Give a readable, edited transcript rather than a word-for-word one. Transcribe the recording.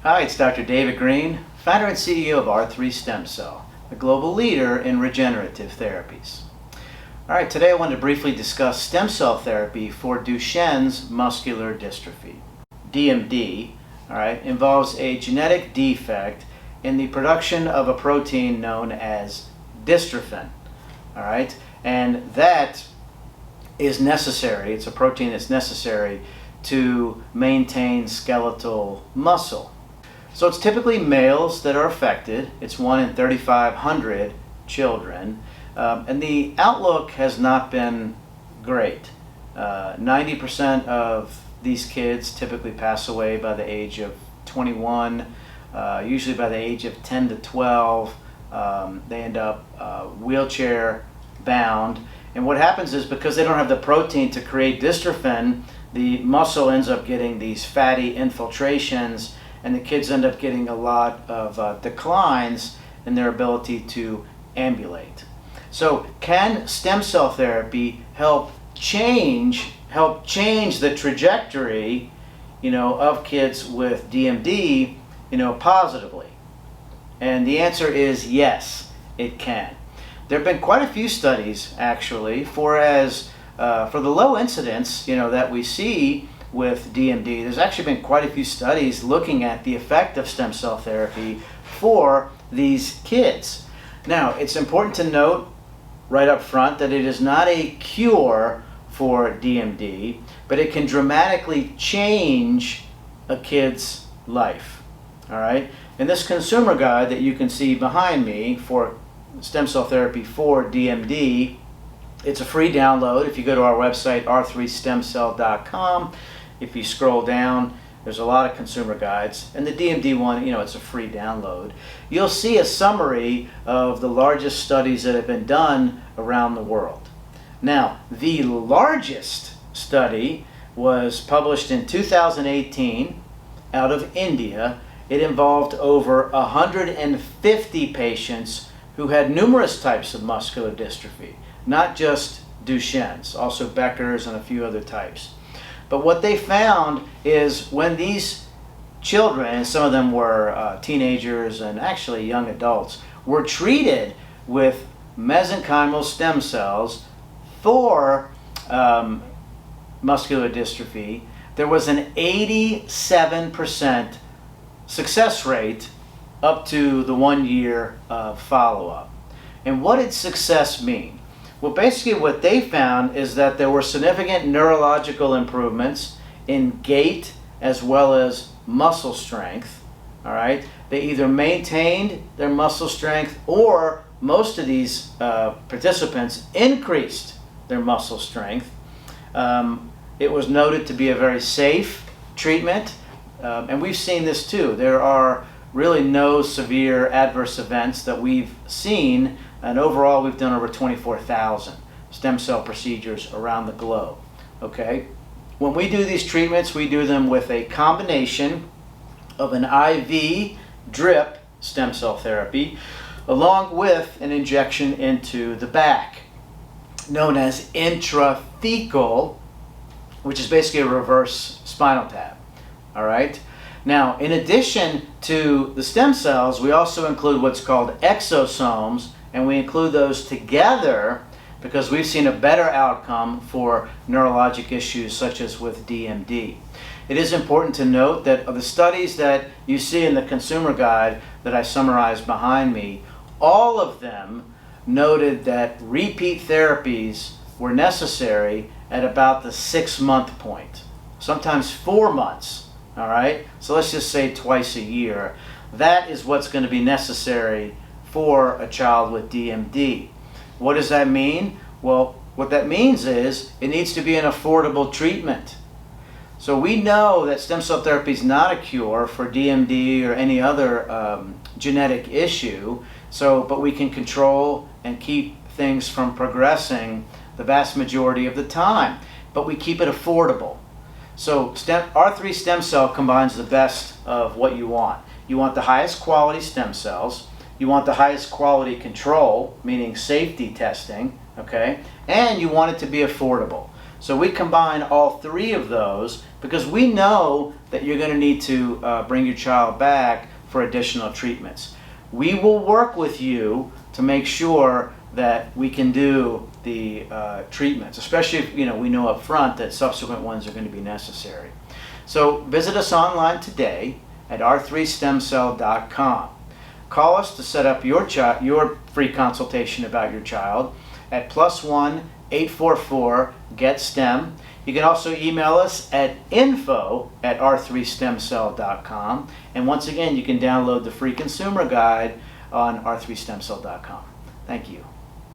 Hi, it's Dr. David Greene, founder and CEO of R3 Stem Cell, a global leader in regenerative therapies. All right, today I want to briefly discuss stem cell therapy for Duchenne's muscular dystrophy. DMD, all right, involves a genetic defect in the production of a protein known as dystrophin, all right, and that is necessary. It's a protein that's necessary to maintain skeletal muscle. So it's typically males that are affected. It's 1 in 3,500 children. And the outlook has not been great. 90% of these kids typically pass away by the age of 21, usually by the age of 10 to 12. They end up wheelchair bound. And what happens is because they don't have the protein to create dystrophin, the muscle ends up getting these fatty infiltrations, and the kids end up getting a lot of declines in their ability to ambulate. So can stem cell therapy help change the trajectory, of kids with DMD, positively? And the answer is yes, it can. There have been quite a few studies actually for the low incidence, that we see with DMD. There's actually been quite a few studies looking at the effect of stem cell therapy for these kids. Now, it's important to note right up front that it is not a cure for DMD, but it can dramatically change a kid's life. All right? In this consumer guide that you can see behind me for stem cell therapy for DMD, it's a free download. If you go to our website, r3stemcell.com, if you scroll down, there's a lot of consumer guides. And the DMD one, it's a free download. You'll see a summary of the largest studies that have been done around the world. Now, the largest study was published in 2018 out of India. It involved over 150 patients who had numerous types of muscular dystrophy, not just Duchenne's, also Becker's and a few other types. But what they found is when these children, and some of them were teenagers and actually young adults, were treated with mesenchymal stem cells for muscular dystrophy, there was an 87% success rate up to the 1 year of follow-up. And what did success mean? Well, basically what they found is that there were significant neurological improvements in gait as well as muscle strength. All right, they either maintained their muscle strength or most of these participants increased their muscle strength. It was noted to be a very safe treatment, and we've seen this too. There are really no severe adverse events that we've seen, and overall we've done over 24,000 stem cell procedures around the globe. Okay? When we do these treatments, we do them with a combination of an IV drip stem cell therapy along with an injection into the back known as intrathecal, which is basically a reverse spinal tap. All right? Now, in addition to the stem cells, we also include what's called exosomes, and we include those together because we've seen a better outcome for neurologic issues such as with DMD. It is important to note that of the studies that you see in the consumer guide that I summarized behind me, all of them noted that repeat therapies were necessary at about the 6-month point, sometimes 4 months. All right, so let's just say twice a year. That is what's going to be necessary for a child with DMD. What does that mean? Well, what that means is it needs to be an affordable treatment. So we know that stem cell therapy is not a cure for DMD or any other genetic issue. But we can control and keep things from progressing the vast majority of the time. But we keep it affordable. So R3 stem cell combines the best of what you want. You want the highest quality stem cells. You want the highest quality control, meaning safety testing, okay? And you want it to be affordable. So we combine all three of those, because we know that you're going to need to bring your child back for additional treatments. We will work with you to make sure that we can do the treatments, especially if we know up front that subsequent ones are going to be necessary. So visit us online today at r3stemcell.com. Call us to set up your free consultation about your child at +1 844 GET STEM. You can also email us at info@r3stemcell.com. And once again, you can download the free consumer guide on r3stemcell.com. Thank you.